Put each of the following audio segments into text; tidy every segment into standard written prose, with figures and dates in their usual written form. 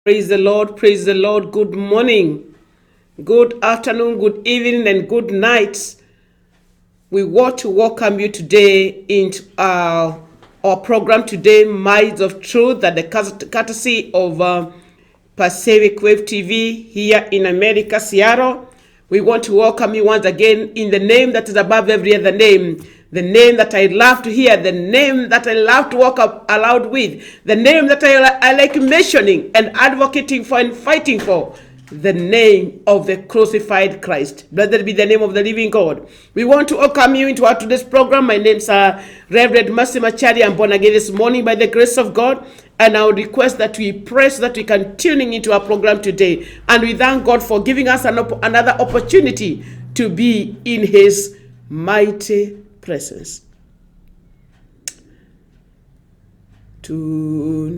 Praise the Lord. Good morning, good afternoon, good evening, and good night. We want to welcome you today into our program today, Minds of Truth, that the courtesy of Pacific Wave TV here in America, Seattle. We want to welcome you once again in the name that is above every other name, the name that I love to hear, the name that I love to walk up aloud with, the name that I like mentioning and advocating for and fighting for, the name of the crucified Christ. Blessed be the name of the living God. We want to welcome you into our today's program. My name's Rev.Mercy Macharia. I'm born again this morning by the grace of God. And I would request that we pray so that we can tune into our program today. And we thank God for giving us another opportunity to be in His mighty presence. Tunakuabudu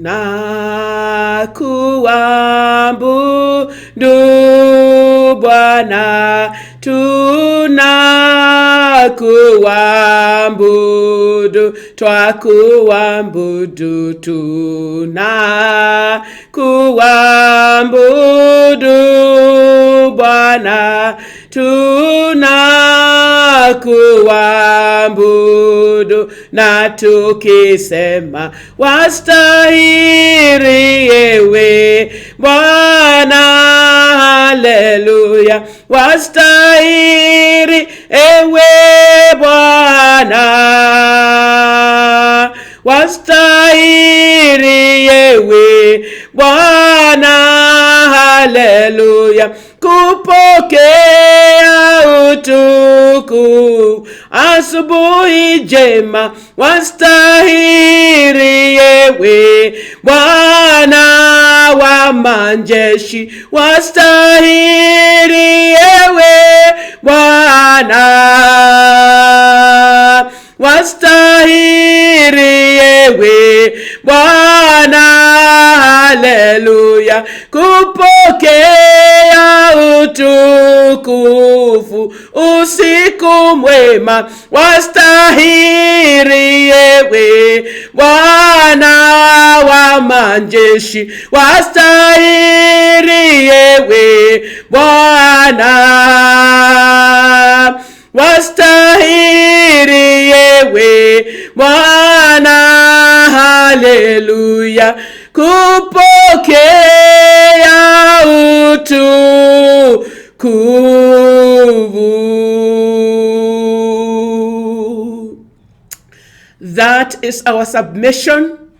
Bwana, tunakuabudu, twakuabudu, tunakuabudu Bwana, tunakuabudu, na tukisema wastahili ewe Bwana, haleluya, wastahili ewe Bwana, wastahili ewe Bwana, haleluya, kupokea utukufu asubuhi njema, wastahili ewe Bwana wa majeshi, wastahili ewe Bwana, wastahili ewe Bwana, haleluya, kupokea utukufu usiku mwema, wastahili ewe Bwana wa majeshi, wastahili ewe Bwana, wastahili ewe Bwana, haleluya, kupokea utukufu. That is our submission.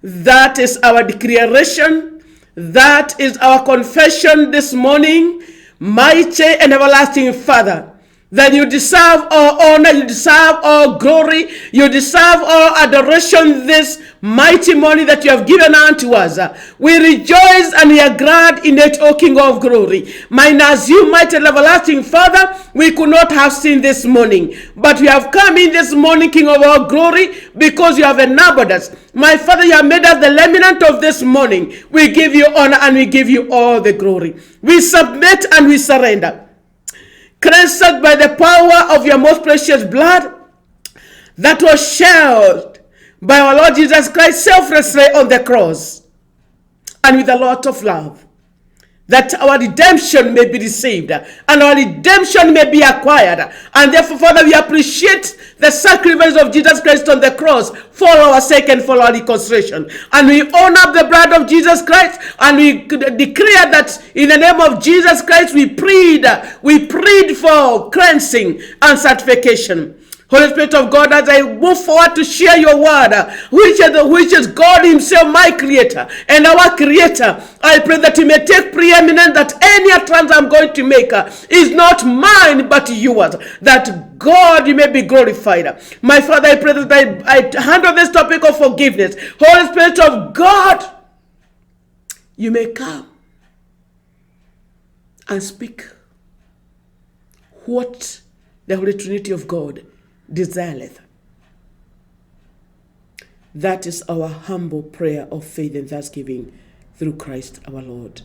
That is our declaration. That is our confession this morning. Mighty and everlasting Father, that you deserve all honor, you deserve all glory, you deserve all adoration this mighty morning that you have given unto us. We rejoice and we are glad in it, O King of glory. Mine as you, mighty and everlasting Father, we could not have seen this morning, but we have come in this morning, King of all glory, because you have enabled us. My Father, you have made us the remnant of this morning. We give you honor and we give you all the glory. We submit and we surrender. Cleansed by the power of your most precious blood that was shed by our Lord Jesus Christ selflessly on the cross, and with a lot of love, that our redemption may be received and our redemption may be acquired. And therefore, Father, we appreciate the sacrifice of Jesus Christ on the cross for our sake and for our reconciliation. And we honor the blood of Jesus Christ, and we declare that in the name of Jesus Christ we plead for cleansing and sanctification. Holy Spirit of God, as I move forward to share your word, which is God Himself, my Creator and our Creator, I pray that you may take preeminence, that any utterance I'm going to make is not mine but yours, that God, you may be glorified. My Father, I pray that I handle this topic of forgiveness. Holy Spirit of God, you may come and speak what the Holy Trinity of God desireth. That is our humble prayer of faith and thanksgiving through Christ our Lord.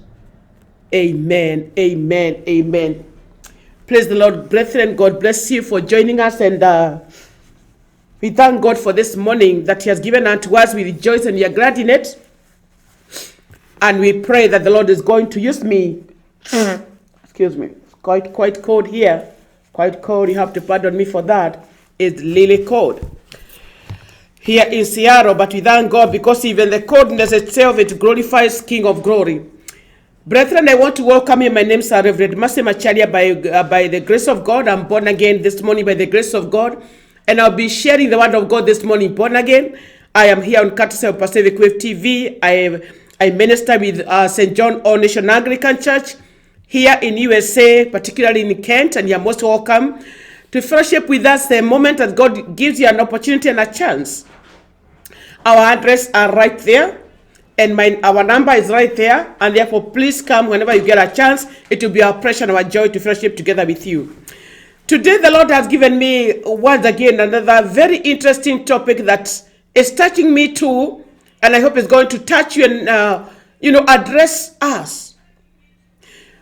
Amen, amen, amen. Praise the Lord, brethren. God bless you for joining us, and we thank God for this morning that He has given unto us. We rejoice and we are glad in it. And we pray that the Lord is going to use me. Excuse me. It's quite cold here. Quite cold. You have to pardon me for that. It's really cold here in Seattle, but we thank God because even the coldness itself, it glorifies King of Glory. Brethren, I want to welcome you. My name is Rev.Mercy Macharia. By the grace of God, I'm born again this morning by the grace of God. And I'll be sharing the word of God this morning, born again. I am here on courtesy of Pacific Wave TV. I minister with St. John All Nation Anglican Church here in USA, particularly in Kent, and you're most welcome to fellowship with us the moment that God gives you an opportunity and a chance. Our address are right there, and our number is right there, and therefore please come whenever you get a chance. It will be our pleasure and our joy to fellowship together with you. Today the Lord has given me once again another very interesting topic that is touching me too, and I hope it's going to touch you and address us.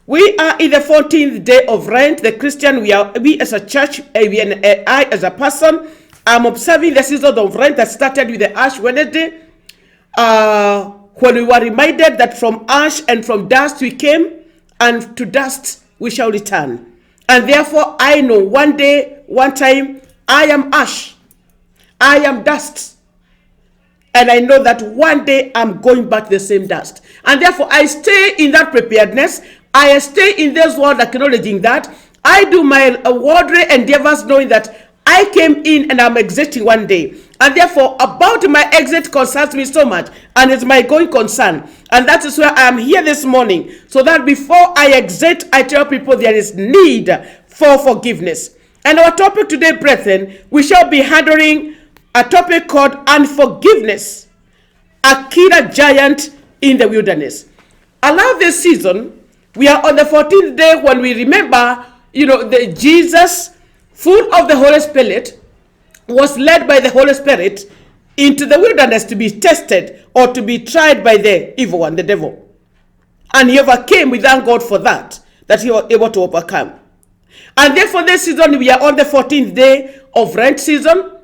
We are in the 14th day of Lent. The Christian, we as a church, I as a person, I'm observing the season of Lent that started with the Ash Wednesday, when we were reminded that from ash and from dust we came, and to dust we shall return. And therefore I know one day, one time, I am ash, I am dust. And I know that one day I'm going back to the same dust. And therefore I stay in that preparedness. I stay in this world acknowledging that. I do my worldly endeavors knowing that I came in and I'm exiting one day. And therefore about my exit concerns me so much. And it's my going concern. And that is where I am here this morning. So that before I exit, I tell people there is need for forgiveness. And our topic today, brethren, we shall be handling a topic called unforgiveness, a killer giant in the wilderness. Allow this season, we are on the 14th day when we remember, the Jesus, full of the Holy Spirit, was led by the Holy Spirit into the wilderness to be tested or to be tried by the evil one, the devil. And he overcame. We thank God for that he was able to overcome. And therefore this season, we are on the 14th day of Lent season.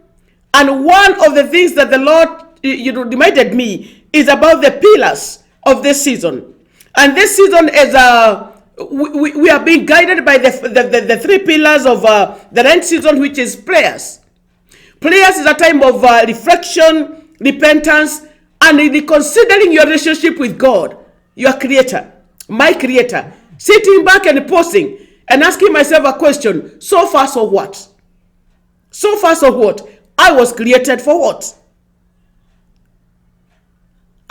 And one of the things that the Lord reminded me is about the pillars of this season. And this season is we are being guided by the three pillars of the Lent season, which is prayers. Prayers is a time of reflection, repentance, and reconsidering your relationship with God, your creator, my creator. Sitting back and pausing and asking myself a question: so far, so what? So far, so what? I was created for what?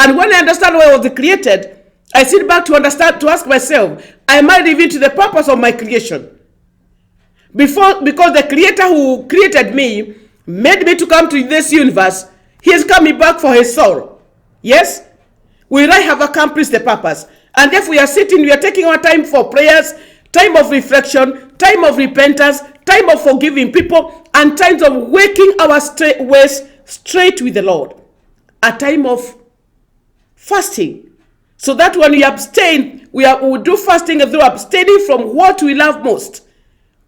And when I understand why I was created, I sit back to ask myself, am I living to the purpose of my creation? Because the creator who created me, made me to come to this universe, he is coming back for his soul. Yes? Will I have accomplished the purpose? And therefore we are taking our time for prayers, time of reflection, time of repentance, time of forgiving people, and times of waking our ways straight with the Lord. A time of fasting. So that when we abstain, we do fasting through abstaining from what we love most.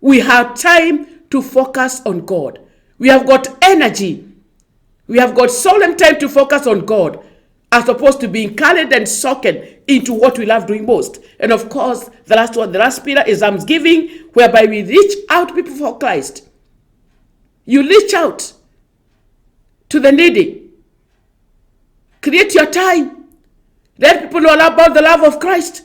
We have time to focus on God. We have got energy. We have got solemn time to focus on God, as opposed to being carried and soaking into what we love doing most. And of course, the last pillar is almsgiving, whereby we reach out people for Christ. You reach out to the needy. Create your time. Let people know about the love of Christ.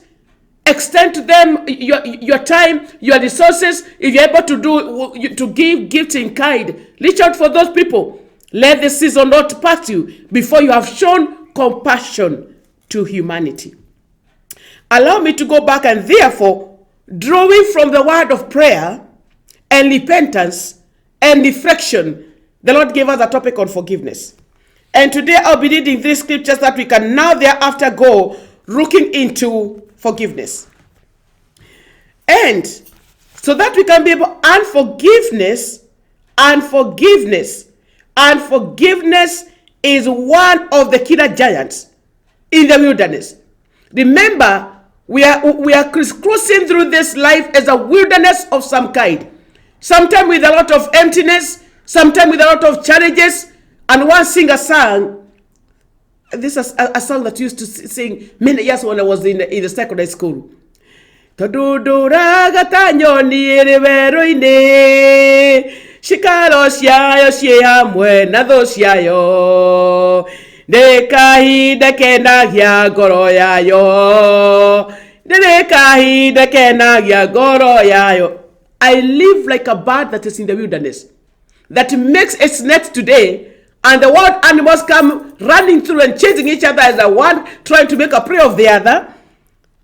Extend to them your time, your resources. If you're able to give gifts in kind, reach out for those people. Let the season not pass you before you have shown compassion to humanity. Allow me to go back and therefore, drawing from the word of prayer and repentance and reflection, the Lord gave us a topic on forgiveness. And today I'll be reading these scriptures that we can now thereafter go looking into forgiveness. And so that we can be able, unforgiveness is one of the killer giants in the wilderness. Remember, we are crisscrossing through this life as a wilderness of some kind. Sometimes with a lot of emptiness, sometimes with a lot of challenges. And one singer sang, this is a song that used to sing many years when I was in the secondary school. Todudura gatanyoni rivero-ine, shikaro shiayo shiamwe nado shiayo, dekahi dekenagya goro yayo, dekahi dekenagya goro yayo. I live like a bird that is in the wilderness, that makes its net today, and the wild animals come running through and chasing each other as the one trying to make a prey of the other,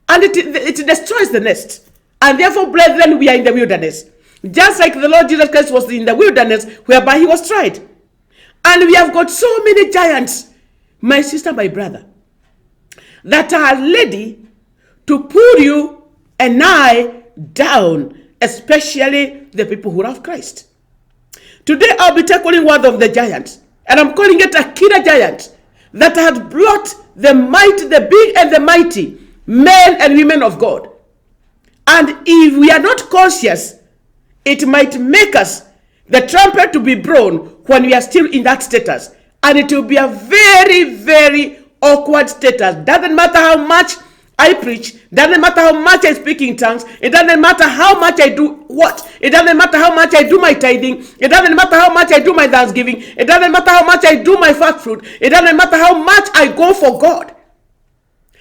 and it destroys the nest. And therefore, brethren, we are in the wilderness. Just like the Lord Jesus Christ was in the wilderness, whereby he was tried. And we have got so many giants, my sister, my brother, that are ready to pull you and I down, especially the people who love Christ. Today, I'll be tackling one of the giants, and I'm calling it a killer giant that had brought the mighty, the big and the mighty, men and women of God. And if we are not conscious, it might make us the trumpet to be blown when we are still in that status. And it will be a very, very awkward status. Doesn't matter how much I preach, doesn't matter how much I speak in tongues, it doesn't matter how much I do what, it doesn't matter how much I do my tithing, it doesn't matter how much I do my thanksgiving, it doesn't matter how much I do my first fruit, it doesn't matter how much I go for God.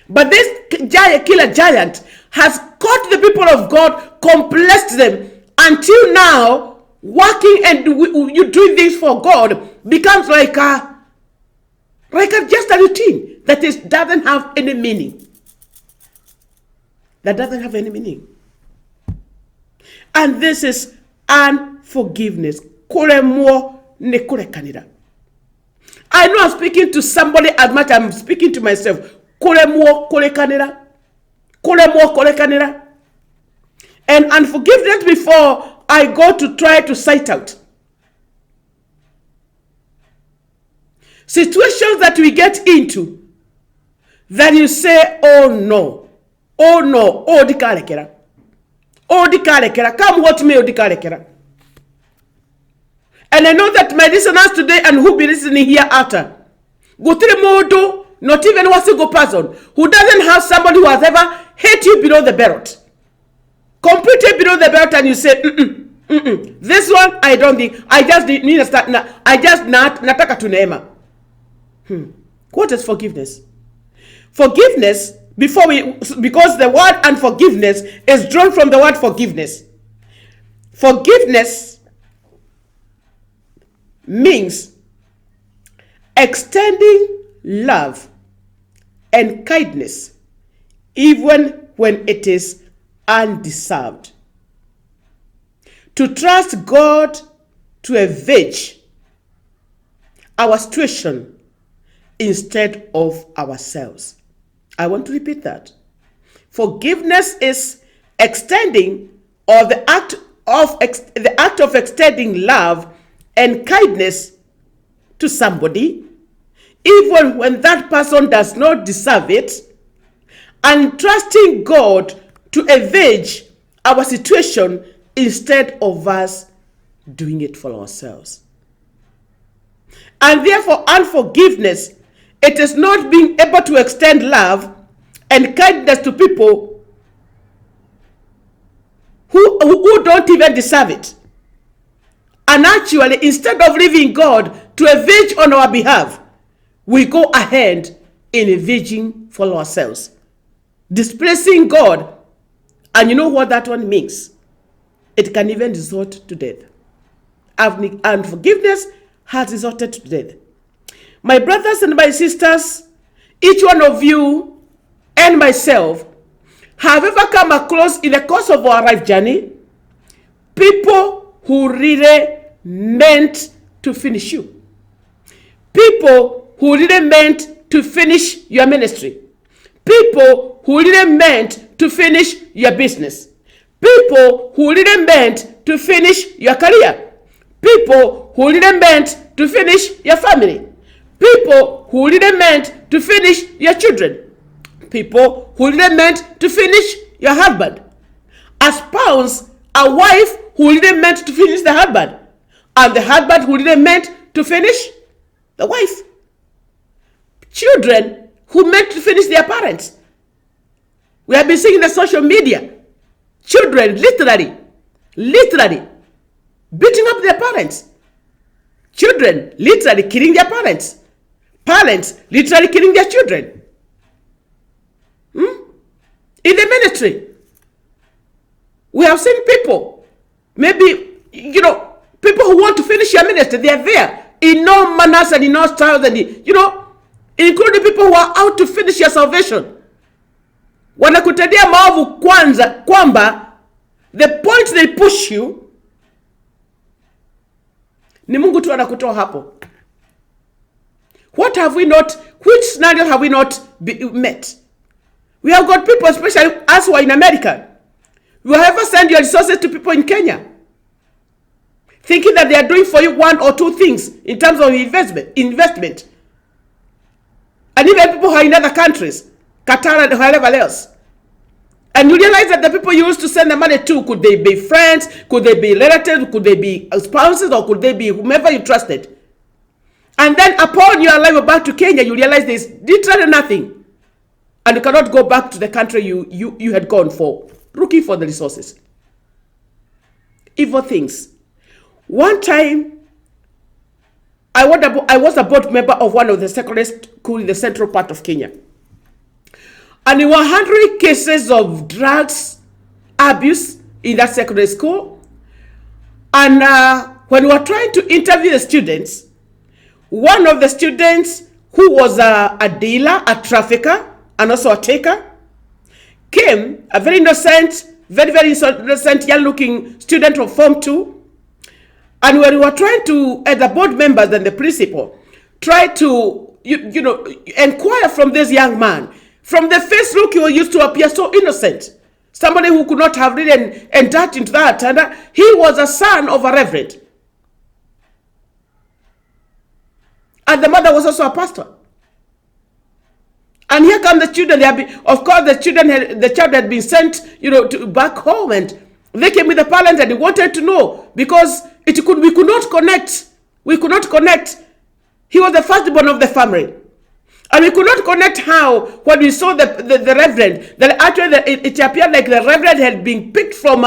But this killer giant has caught the people of God, complexed them, until now, working and you doing this for God becomes like just a routine that doesn't have any meaning. That doesn't have any meaning. And this is unforgiveness. I know I'm speaking to somebody as much as I'm speaking to myself. And unforgiveness, before I go to try to cite out situations that we get into, that you say, oh no, oh dikalekera, come what me, oh dikalekera. And I know that my listeners today and who be listening here after, go to the modo, not even one single person who doesn't have somebody who has ever hit you below the belt, completely below the belt, and you say, this one I don't think, I just need to start, I just nataka tunema. What is forgiveness? Forgiveness, because the word unforgiveness is drawn from the word forgiveness. Forgiveness means extending love and kindness even when it is undeserved. To trust God to avenge our situation instead of ourselves. I want to repeat that. Forgiveness is extending, or the act of extending love and kindness to somebody, even when that person does not deserve it, and trusting God to avenge our situation instead of us doing it for ourselves. And therefore, unforgiveness, it is not being able to extend love and kindness to people who don't even deserve it. And actually, instead of leaving God to avenge on our behalf, we go ahead in avenging for ourselves, displacing God. And you know what that one means? It can even resort to death. And forgiveness has resorted to death. My brothers and my sisters, each one of you and myself have ever come across in the course of our life journey people who really meant to finish you. People who really meant to finish your ministry. People who really meant to finish your business. People who really meant to finish your career. People who really meant to finish your family. People who really meant to finish your children. People who really meant to finish your husband. A spouse, a wife who really meant to finish the husband. And the husband who really meant to finish the wife. Children who meant to finish their parents. We have been seeing in the social media. Children literally beating up their parents. Children literally killing their parents. Parents literally killing their children. In the ministry, we have seen people, maybe, people who want to finish your ministry, they are there in no manners and in no styles, and, including people who are out to finish your salvation. Wanakutendea maovu kwanza, kwamba the point they push you, ni Mungu tu anakutoa hapo. Which scenario have we not met? We have got people, especially us who are in America, you ever send your resources to people in Kenya, thinking that they are doing for you one or two things in terms of investment. And even people who are in other countries, Qatar and wherever else. And you realize that the people you used to send the money to, could they be friends, could they be relatives, could they be spouses, or could they be whomever you trusted? And then upon your arrival back to Kenya, you realize there's literally nothing. And you cannot go back to the country you had gone for, looking for the resources. Evil things. One time, I was a board member of one of the secondary schools in the central part of Kenya. And there were 100 cases of drugs abuse in that secondary school. And when we were trying to interview the students, one of the students who was a dealer, a trafficker, and also a taker, came, a very innocent, very, very innocent, young-looking student of Form 2. And when we were trying to, as the board members and the principal, try to, inquire from this young man, from the face look, he used to appear so innocent. Somebody who could not have really entered into that. And he was a son of a reverend. And the mother was also a pastor. And here come the children. Of course, the child had been sent, back home, and they came with the parents and they wanted to know, because we could not connect. We could not connect. He was the firstborn of the family. And we could not connect how, when we saw the reverend, that actually it appeared like the reverend had been picked from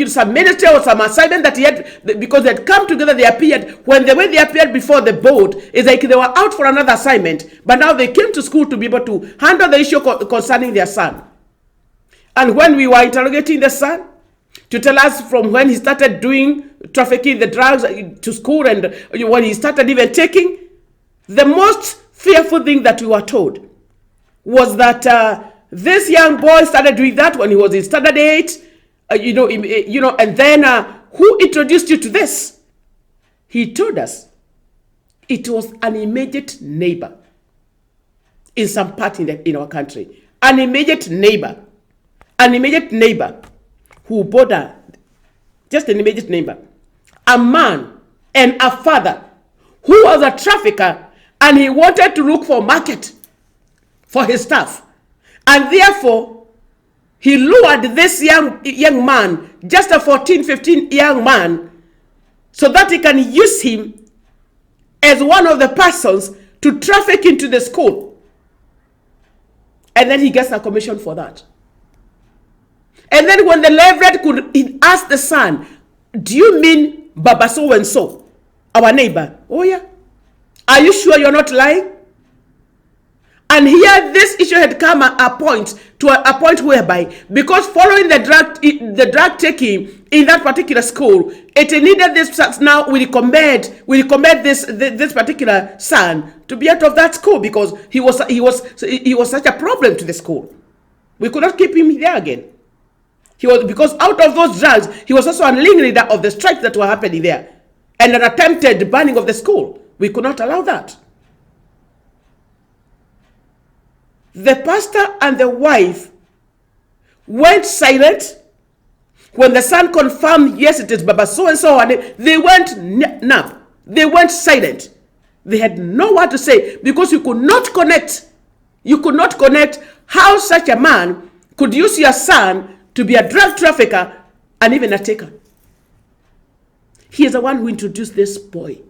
some ministry or some assignment that he had, because they had come together, they appeared. The way they appeared before the board is like they were out for another assignment, but now they came to school to be able to handle the issue concerning their son. And when we were interrogating the son, to tell us from when he started doing trafficking the drugs to school, and when he started even taking, the most fearful thing that we were told was that this young boy started doing that when he was in standard 8, and then who introduced you to this? He told us it was an immediate neighbor in some part in our country. An immediate neighbor who bordered, just an immediate neighbor, a man and a father who was a trafficker. And he wanted to look for market for his stuff. And therefore, he lured this young man, just a 14, 15 young man, so that he can use him as one of the persons to traffic into the school. And then he gets a commission for that. And then when the reverend could ask the son, do you mean Baba so-and-so, our neighbor? Oh yeah. Are you sure you're not lying? And here this issue had come a point whereby, because following the drug taking in that particular school, it needed this. Now we recommend this particular son to be out of that school, because he was such a problem to the school. We could not keep him there again. Because out of those drugs, he was also a leader of the strikes that were happening there, and an attempted burning of the school. We could not allow that. The pastor and the wife went silent. When the son confirmed, yes, it is Baba so-and-so, and they went numb. They went silent. They had no word to say, because you could not connect. You could not connect how such a man could use your son to be a drug trafficker and even a taker. He is the one who introduced this boy.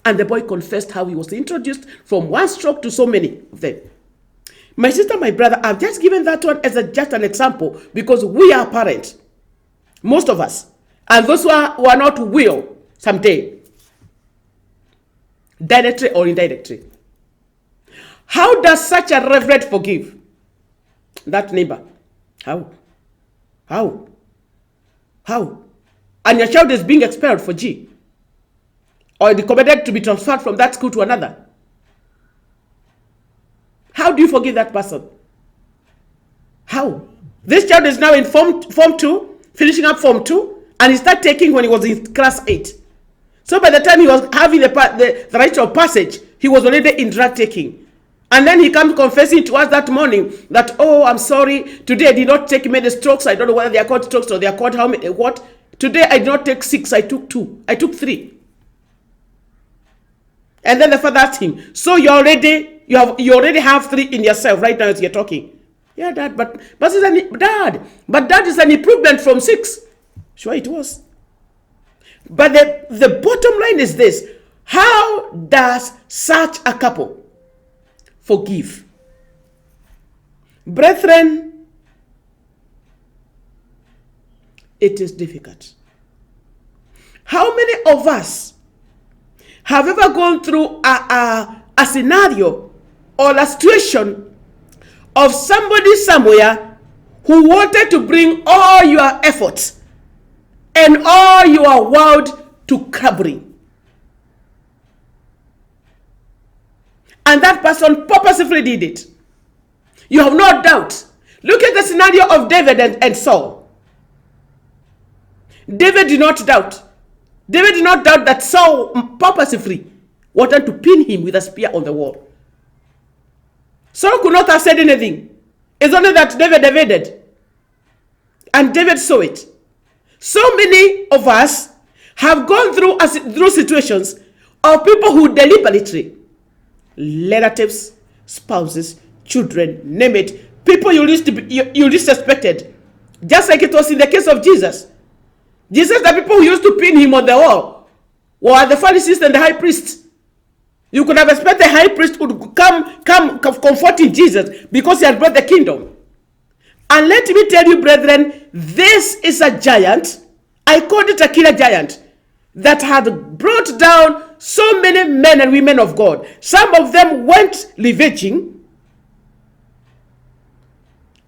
And the boy confessed how he was introduced from one stroke to so many of them. My sister, my brother, I've just given that one as just an example because we are parents, most of us, and those who are not will someday, directly or indirectly. How does such a reverend forgive that neighbor? How? And your child is being expelled for G, or recommended to be transferred from that school to another. How do you forgive that person? How? This child is now in form 2, finishing up form 2, and he started taking when he was in class 8. So by the time he was having the rite of passage, he was already in drug taking. And then he comes confessing to us that morning that, oh, I'm sorry, today I did not take many strokes. I don't know whether they are called strokes or they are called how many, what. Today I did not take 6, I took 2. I took 3. And then the father asked him, so you already have 3 in yourself right now as you're talking. Yeah, Dad, but that is an improvement from 6. Sure it was. But the bottom line is this: how does such a couple forgive? Brethren, it is difficult. How many of us have ever gone through a scenario or a situation of somebody somewhere who wanted to bring all your efforts and all your world to crumbling? And that person purposefully did it. You have no doubt. Look at the scenario of David and Saul. David did not doubt. David did not doubt that Saul purposefully wanted to pin him with a spear on the wall. Saul could not have said anything. It's only that David evaded. And David saw it. So many of us have gone through situations of people who deliberately, relatives, spouses, children, name it, people you least suspected. Just like it was in the case of Jesus. Jesus, the people who used to pin him on the wall were the Pharisees and the high priest. You could have expected the high priest would come comforting Jesus because he had brought the kingdom. And let me tell you, brethren, this is a giant. I called it a killer giant that had brought down so many men and women of God. Some of them went leveraging,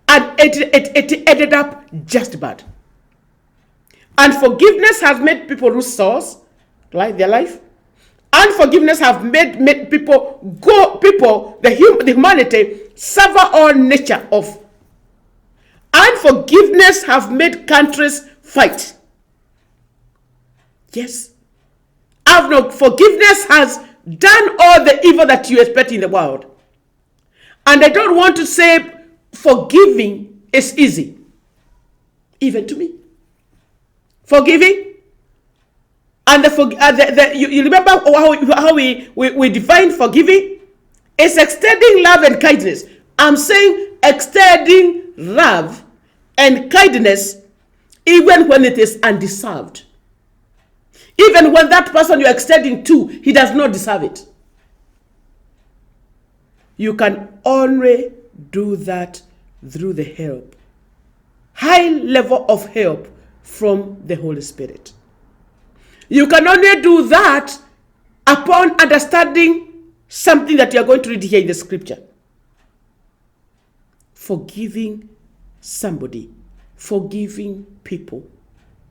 and it ended up just bad. Unforgiveness has made people lose souls, like their life. Unforgiveness have made the humanity suffer all nature of. Unforgiveness have made countries fight. Yes. Unforgiveness has done all the evil that you expect in the world. And I don't want to say forgiving is easy. Even to me. Forgiving. And you remember how we define forgiving? It's extending love and kindness. I'm saying extending love and kindness even when it is undeserved. Even when that person you're extending to, he does not deserve it. You can only do that through the help. High level of help from the Holy Spirit. You can only do that upon understanding something that you are going to read here in the scripture. Forgiving somebody, forgiving people,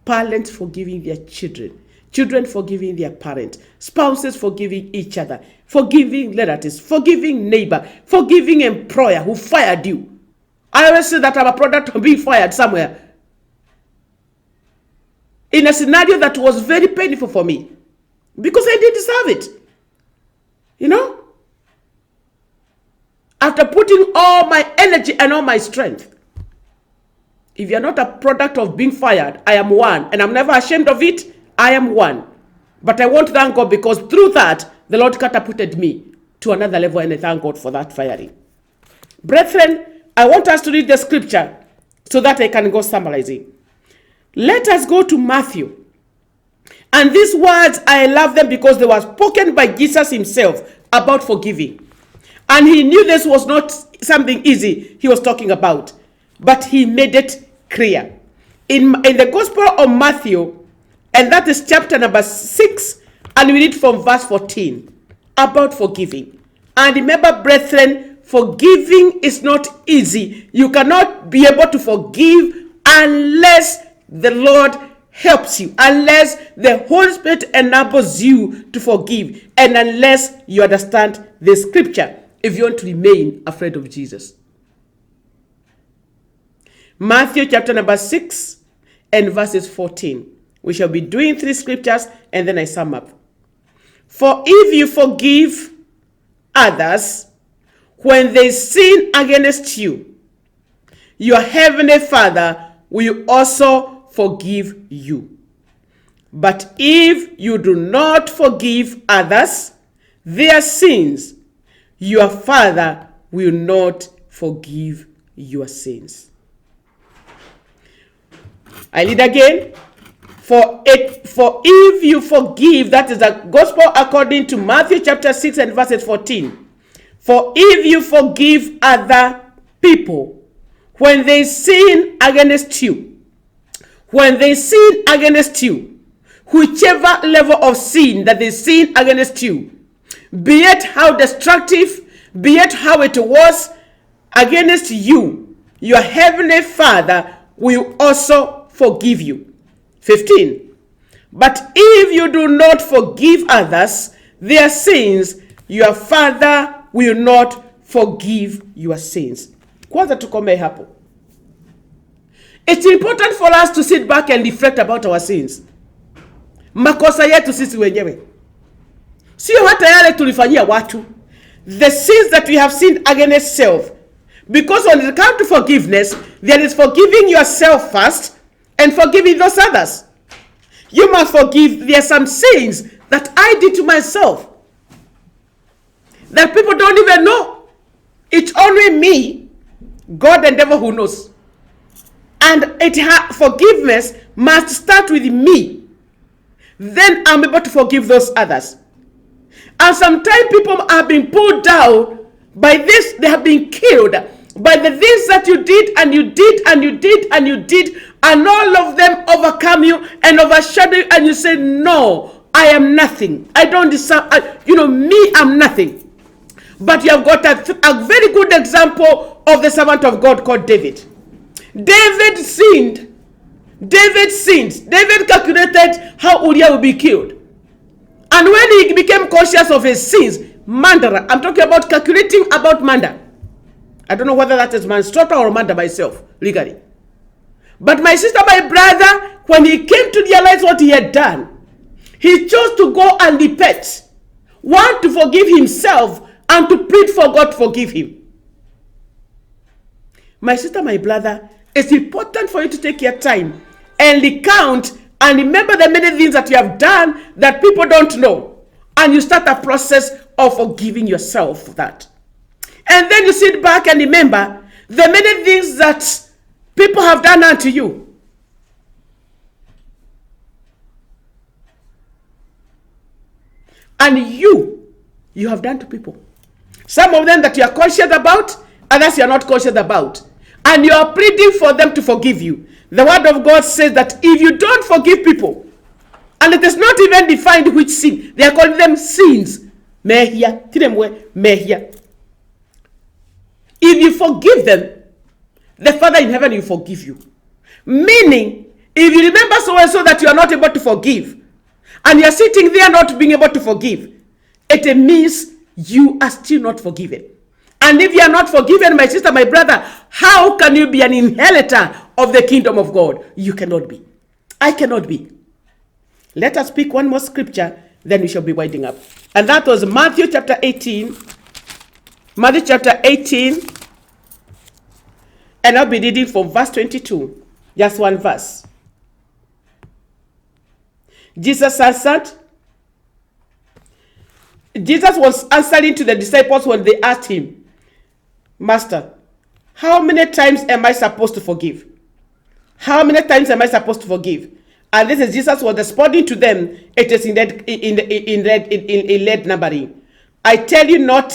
parents forgiving their children, children forgiving their parents, spouses forgiving each other, forgiving relatives, forgiving neighbor, forgiving employer who fired you. I always say that I'm a product of being fired somewhere in a scenario that was very painful for me because I didn't deserve it. You know? After putting all my energy and all my strength. If you're not a product of being fired, I am one. And I'm never ashamed of it. I am one. But I want to thank God because through that, the Lord catapulted me to another level, and I thank God for that firing. Brethren, I want us to read the scripture so that I can go summarizing. Let us go to Matthew. And these words, I love them because they were spoken by Jesus himself about forgiving. And he knew this was not something easy he was talking about, but he made it clear. In the Gospel of Matthew, and that is chapter number 6, and we read from verse 14 about forgiving. And remember, brethren, forgiving is not easy. You cannot be able to forgive unless the Lord helps you, unless the Holy Spirit enables you to forgive, and unless you understand the scripture, if you want to remain afraid of Jesus. Matthew chapter number 6 and verses 14. We shall be doing 3 scriptures and then I sum up. For if you forgive others when they sin against you, your heavenly Father will also forgive you. But if you do not forgive others their sins, your Father will not forgive your sins. I read again. For if you forgive, that is the gospel according to Matthew chapter 6 and verses 14. For if you forgive other people when they sin against you, whichever level of sin that they sin against you, be it how destructive, be it how it was against you, your heavenly Father will also forgive you. 15. But if you do not forgive others their sins, your Father will not forgive your sins. Kwanza tukome hapo. It's important for us to sit back and reflect about our sins. Makosa yetu sisi wenyewe. Sio hata yale tulifanyia watu. The sins that we have sinned against self. Because when it comes to forgiveness, there is forgiving yourself first and forgiving those others. You must forgive. There are some sins that I did to myself that people don't even know. It's only me, God and devil who knows. And forgiveness must start with me. Then I'm able to forgive those others. And sometimes people have been pulled down by this. They have been killed by the things that you did and you did and you did and you did, and all of them overcome you and overshadow you, and you say, no, I am nothing. I don't deserve, me, I'm nothing. But you have got a very good example of the servant of God called David. David sinned. David calculated how Uriah would be killed. And when he became conscious of his sins, murder, I'm talking about calculating about murder. I don't know whether that is manslaughter or murder myself, legally. But my sister, my brother, when he came to realize what he had done, he chose to go and repent. One, to forgive himself, and to plead for God to forgive him. My sister, my brother, it's important for you to take your time and recount and remember the many things that you have done that people don't know. And you start a process of forgiving yourself for that. And then you sit back and remember the many things that people have done unto you. And you have done to people. Some of them that you are conscious about, others you are not conscious about. And you are pleading for them to forgive you. The word of God says that if you don't forgive people, and it is not even defined which sin, they are calling them sins. Mehia, mehia. If you forgive them, the Father in heaven will forgive you. Meaning, if you remember so and so that you are not able to forgive, and you are sitting there not being able to forgive, it means you are still not forgiven. And if you are not forgiven, my sister, my brother, how can you be an inheritor of the kingdom of God? You cannot be. I cannot be. Let us pick one more scripture, then we shall be winding up. And that was Matthew chapter 18. Matthew chapter 18. And I'll be reading from verse 22. Just one verse. Jesus was answering to the disciples when they asked him, Master, how many times am I supposed to forgive? How many times am I supposed to forgive? And this is Jesus was responding to them. It is in red numbering. I tell you not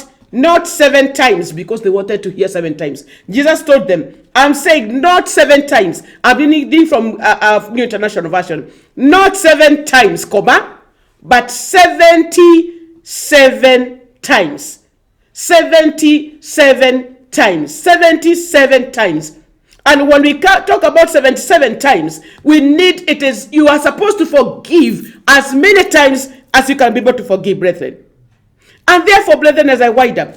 7 times, because they wanted to hear 7 times. Jesus told them, I'm saying not 7 times. I'm reading from New International Version. Not 7 times, comma, but 77 times. 77 times. 77 times. And when we talk about 77 times, you are supposed to forgive as many times as you can be able to forgive, brethren. And therefore, brethren, as I wind up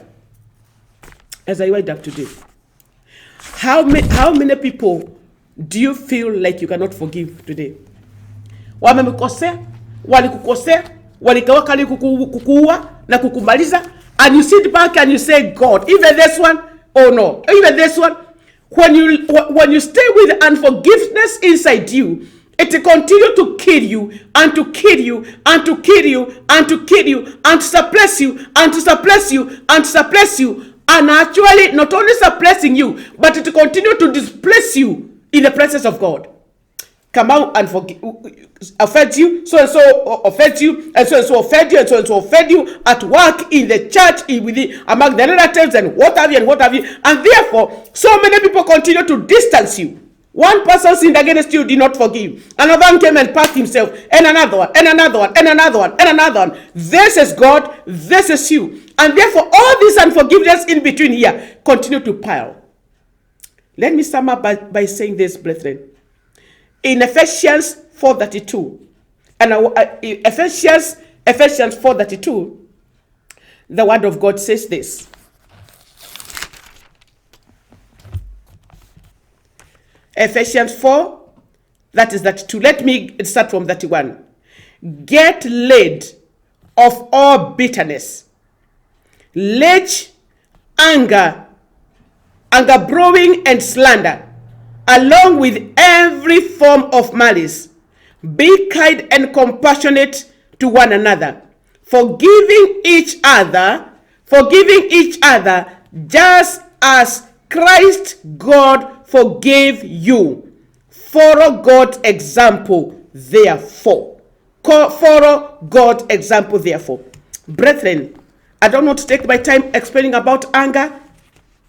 today, how many people do you feel like you cannot forgive today? Wamekukosea, walikukosea, walikawakali kukuua na kukumaliza, and you sit back and you say, God, even this one, oh no, even this one. When you stay with unforgiveness inside you, it will continue to kill you and to kill you and to kill you and to kill you and to suppress you and to suppress you and to suppress you, and actually not only suppressing you, but it will continue to displace you in the presence of God. Come out and offend you, so and so offend you, and so offend you, and so offend you at work, in the church, among the relatives, and what have you, and therefore, so many people continue to distance you. One person sinned against you, did not forgive. Another one came and passed himself, and another one, and another one, and another one, and another one. This is God, this is you. And therefore, all this unforgiveness in between here continue to pile. Let me sum up by saying this, brethren. In Ephesians 4:32, and Ephesians 4:32, the word of God says this. Ephesians 4, that is 32. Let me start from 31. Get rid of all bitterness, rage, anger, brewing, and slander, along with every form of malice. Be kind and compassionate to one another, forgiving each other, just as Christ God forgave you. Follow God's example, therefore. Follow God's example, therefore. Brethren, I don't want to take my time explaining about anger.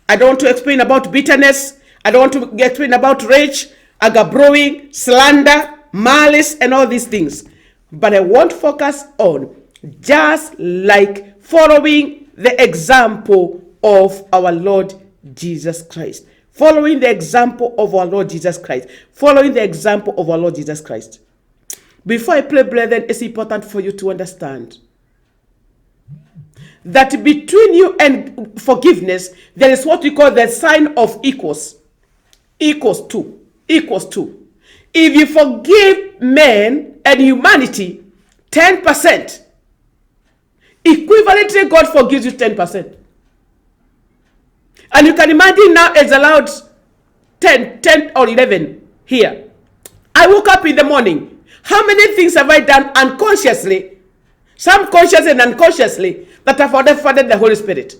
I don't want to explain about bitterness. I don't want to explain about rage, anger brewing, slander, malice, and all these things. But I want to focus on just like following the example of our Lord Jesus Christ. Following the example of our Lord Jesus Christ. Following the example of our Lord Jesus Christ. Before I pray, brethren, it's important for you to understand that between you and forgiveness, there is what we call the sign of equals. Equals to. If you forgive men and humanity 10%, equivalently God forgives you 10%. And you can imagine now it's allowed 10 or 11 here. I woke up in the morning. How many things have I done unconsciously, some consciously and unconsciously, that have offended the Holy Spirit,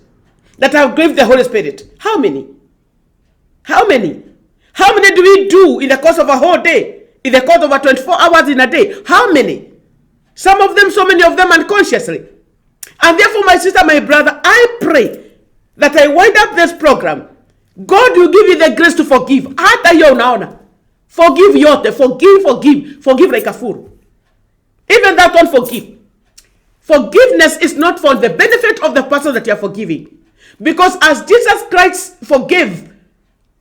that have grieved the Holy Spirit? How many? How many do we do in the course of a whole day, in the course of 24 hours in a day? How many? Some of them, so many of them unconsciously. And therefore, my sister, my brother, I pray that I wind up this program. God will give you the grace to forgive. Forgive yote. Forgive like a fool. Even that one, forgive. Forgiveness is not for the benefit of the person that you are forgiving. Because as Jesus Christ forgave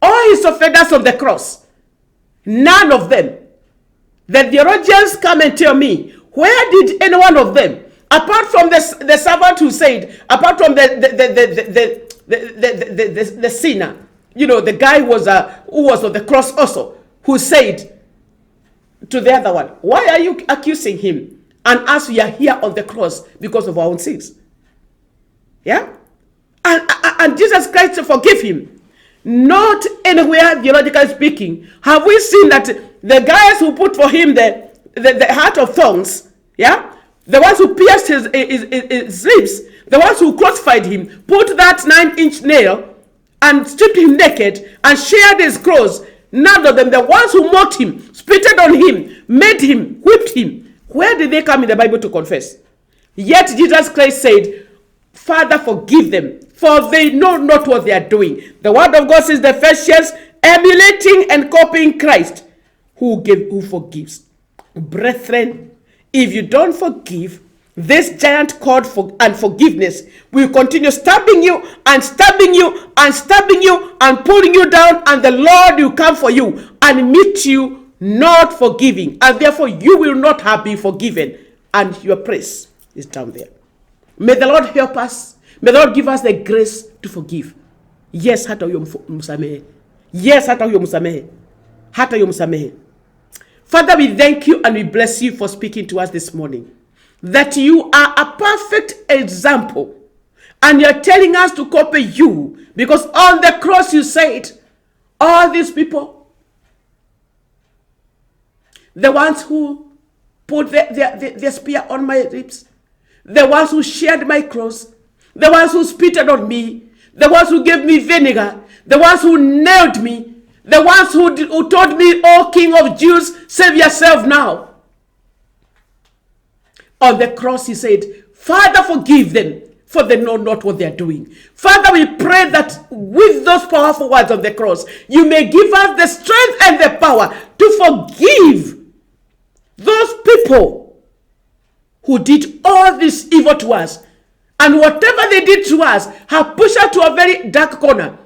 all his offenders on the cross, none of them, the theologians come and tell me, where did any one of them, apart from the servant who said, apart from the sinner, the guy who was on the cross also, who said to the other one, why are you accusing him? And us, we are here on the cross because of our own sins. Yeah? And Jesus Christ forgive him. Not anywhere, theologically speaking, have we seen that the guys who put for him the heart of thorns, yeah, the ones who pierced his ribs, the ones who crucified him, put that 9-inch nail and stripped him naked and shared his clothes. None of them, the ones who mocked him, spitted on him, made him, whipped him. Where did they come in the Bible to confess? Yet Jesus Christ said, Father, forgive them, for they know not what they are doing. The word of God says the Ephesians, emulating and copying Christ, who forgives. Brethren, if you don't forgive, this giant cord for unforgiveness will continue stabbing you and stabbing you and stabbing you and pulling you down, and the Lord will come for you and meet you not forgiving, and therefore you will not have been forgiven, and your praise is down there. May the Lord help us. May the Lord give us the grace to forgive. Yes, hata huyo msamehe. Yes, hata huyo msamehe. Hata huyo msamehe. Father, we thank you and we bless you for speaking to us this morning. That you are a perfect example. And you're telling us to copy you. Because on the cross you said, all these people, the ones who put their spear on my ribs, the ones who shared my cross, the ones who spitted on me, the ones who gave me vinegar, the ones who nailed me, the ones who told me, "O King of Jews, save yourself now." On the cross he said, Father, forgive them, for they know not what they are doing. Father, we pray that with those powerful words on the cross, you may give us the strength and the power to forgive those people who did all this evil to us. And whatever they did to us have pushed us to a very dark corner,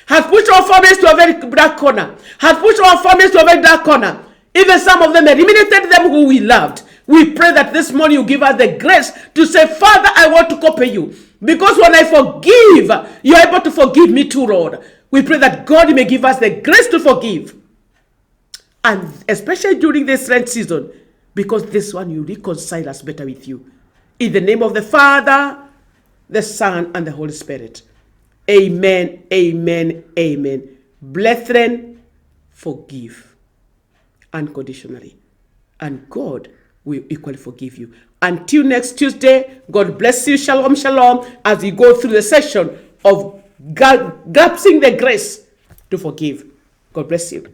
have pushed our families to a very dark corner, have pushed our families to a very dark corner. Even some of them eliminated them who we loved. We pray that this morning you give us the grace to say, Father, I want to copy you. Because when I forgive, you're able to forgive me too, Lord. We pray that God may give us the grace to forgive. And especially during this Lent season, because this one you reconcile us better with you. In the name of the Father, the Son, and the Holy Spirit. Amen, amen, amen. Brethren, forgive unconditionally. And God will equally forgive you. Until next Tuesday, God bless you. Shalom, shalom, as we go through the session of grasping the grace to forgive. God bless you.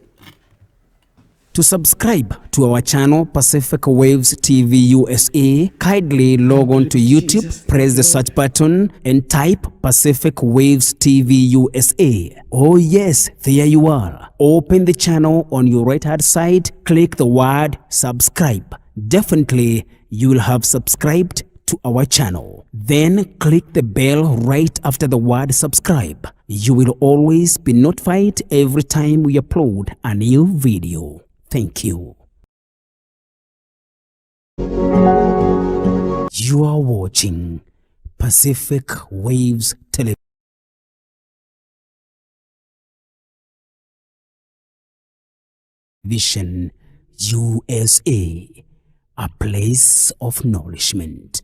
To subscribe to our channel Pacific Waves TV USA, kindly log on to YouTube, press the search button and type Pacific Waves TV USA. Oh yes, there you are. Open the channel on your right hand side, click the word subscribe. Definitely you will have subscribed to our channel. Then click the bell right after the word subscribe. You will always be notified every time we upload a new video. Thank you. You are watching Pacific Waves Television USA, a place of nourishment.